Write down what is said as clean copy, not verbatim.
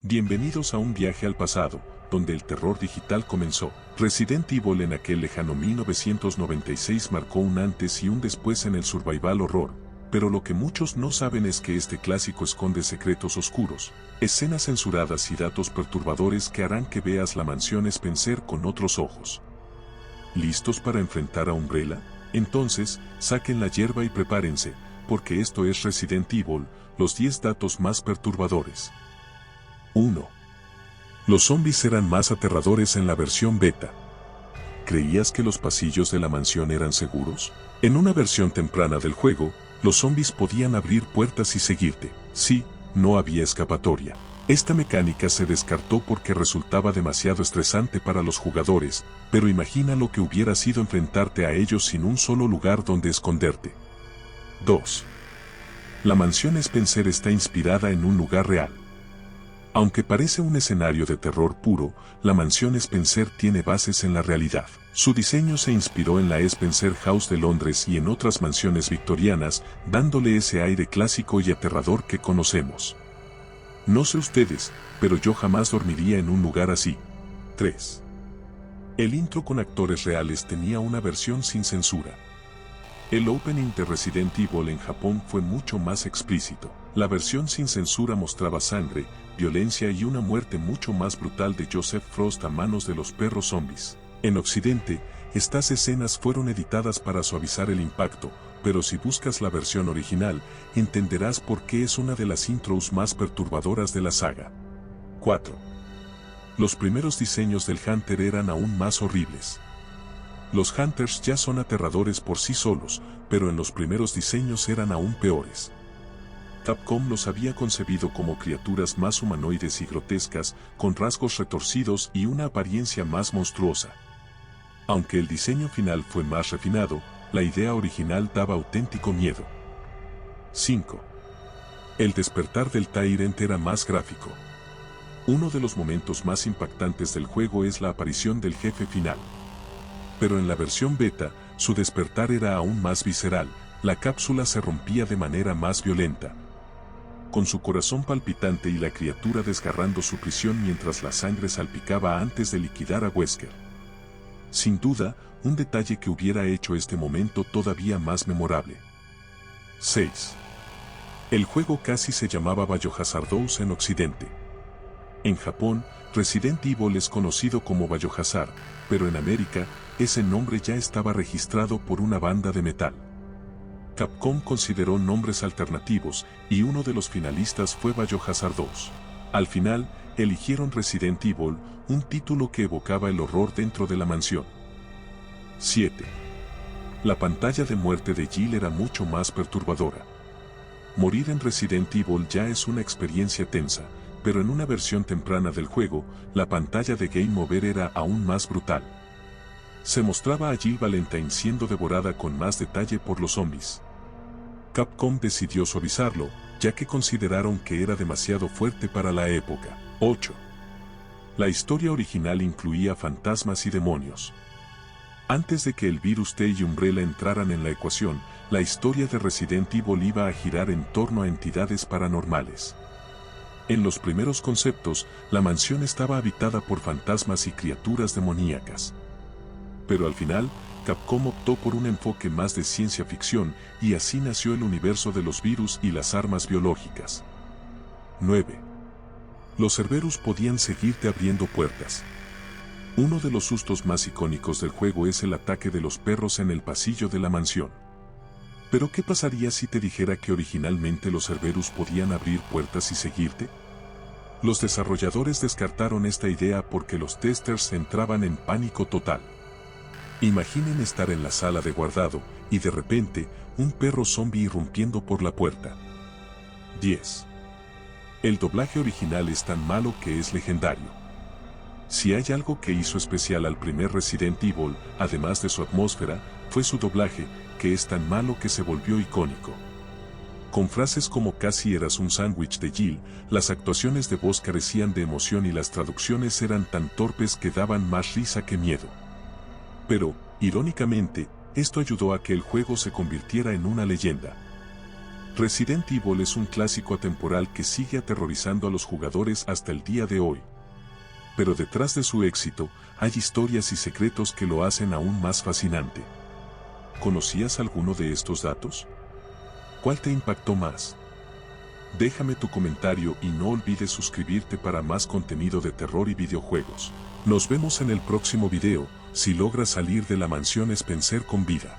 Bienvenidos a un viaje al pasado, donde el terror digital comenzó. Resident Evil en aquel lejano 1996 marcó un antes y un después en el survival horror, pero lo que muchos no saben es que este clásico esconde secretos oscuros, escenas censuradas y datos perturbadores que harán que veas la mansión Spencer con otros ojos. ¿Listos para enfrentar a Umbrella? Entonces, saquen la hierba y prepárense, porque esto es Resident Evil, los 10 datos más perturbadores. 1. Los zombies eran más aterradores en la versión beta. ¿Creías que los pasillos de la mansión eran seguros? En una versión temprana del juego, los zombies podían abrir puertas y seguirte. Sí, no había escapatoria. Esta mecánica se descartó porque resultaba demasiado estresante para los jugadores, pero imagina lo que hubiera sido enfrentarte a ellos sin un solo lugar donde esconderte. 2. La mansión Spencer está inspirada en un lugar real. Aunque parece un escenario de terror puro, la mansión Spencer tiene bases en la realidad. Su diseño se inspiró en la Spencer House de Londres y en otras mansiones victorianas, dándole ese aire clásico y aterrador que conocemos. No sé ustedes, pero yo jamás dormiría en un lugar así. 3. El intro con actores reales tenía una versión sin censura. El opening de Resident Evil en Japón fue mucho más explícito. La versión sin censura mostraba sangre, violencia y una muerte mucho más brutal de Joseph Frost a manos de los perros zombies. En Occidente, estas escenas fueron editadas para suavizar el impacto, pero si buscas la versión original, entenderás por qué es una de las intros más perturbadoras de la saga. 4. Los primeros diseños del Hunter eran aún más horribles. Los Hunters ya son aterradores por sí solos, pero en los primeros diseños eran aún peores. Capcom los había concebido como criaturas más humanoides y grotescas, con rasgos retorcidos y una apariencia más monstruosa. Aunque el diseño final fue más refinado, la idea original daba auténtico miedo. 5. El despertar del Tyrant era más gráfico. Uno de los momentos más impactantes del juego es la aparición del jefe final. Pero en la versión beta, su despertar era aún más visceral, la cápsula se rompía de manera más violenta. Con su corazón palpitante y la criatura desgarrando su prisión mientras la sangre salpicaba antes de liquidar a Wesker. Sin duda, un detalle que hubiera hecho este momento todavía más memorable. 6. El juego casi se llamaba Biohazard 2 en Occidente. En Japón, Resident Evil es conocido como Biohazard, pero en América, ese nombre ya estaba registrado por una banda de metal. Capcom consideró nombres alternativos, y uno de los finalistas fue Biohazard 2. Al final, eligieron Resident Evil, un título que evocaba el horror dentro de la mansión. 7. La pantalla de muerte de Jill era mucho más perturbadora. Morir en Resident Evil ya es una experiencia tensa, pero en una versión temprana del juego, la pantalla de Game Over era aún más brutal. Se mostraba a Jill Valentine siendo devorada con más detalle por los zombies. Capcom decidió suavizarlo, ya que consideraron que era demasiado fuerte para la época. 8. La historia original incluía fantasmas y demonios. Antes de que el virus T y Umbrella entraran en la ecuación, la historia de Resident Evil iba a girar en torno a entidades paranormales. En los primeros conceptos, la mansión estaba habitada por fantasmas y criaturas demoníacas. Pero al final, Capcom optó por un enfoque más de ciencia ficción, y así nació el universo de los virus y las armas biológicas. 9. Los Cerberus podían seguirte abriendo puertas. Uno de los sustos más icónicos del juego es el ataque de los perros en el pasillo de la mansión. ¿Pero qué pasaría si te dijera que originalmente los Cerberus podían abrir puertas y seguirte? Los desarrolladores descartaron esta idea porque los testers entraban en pánico total. Imaginen estar en la sala de guardado, y de repente, un perro zombie irrumpiendo por la puerta. 10. El doblaje original es tan malo que es legendario. Si hay algo que hizo especial al primer Resident Evil, además de su atmósfera, fue su doblaje, que es tan malo que se volvió icónico. Con frases como "casi eras un sándwich de Jill", las actuaciones de voz carecían de emoción y las traducciones eran tan torpes que daban más risa que miedo. Pero, irónicamente, esto ayudó a que el juego se convirtiera en una leyenda. Resident Evil es un clásico atemporal que sigue aterrorizando a los jugadores hasta el día de hoy. Pero detrás de su éxito, hay historias y secretos que lo hacen aún más fascinante. ¿Conocías alguno de estos datos? ¿Cuál te impactó más? Déjame tu comentario y no olvides suscribirte para más contenido de terror y videojuegos. Nos vemos en el próximo video, si logras salir de la mansión Spencer con vida.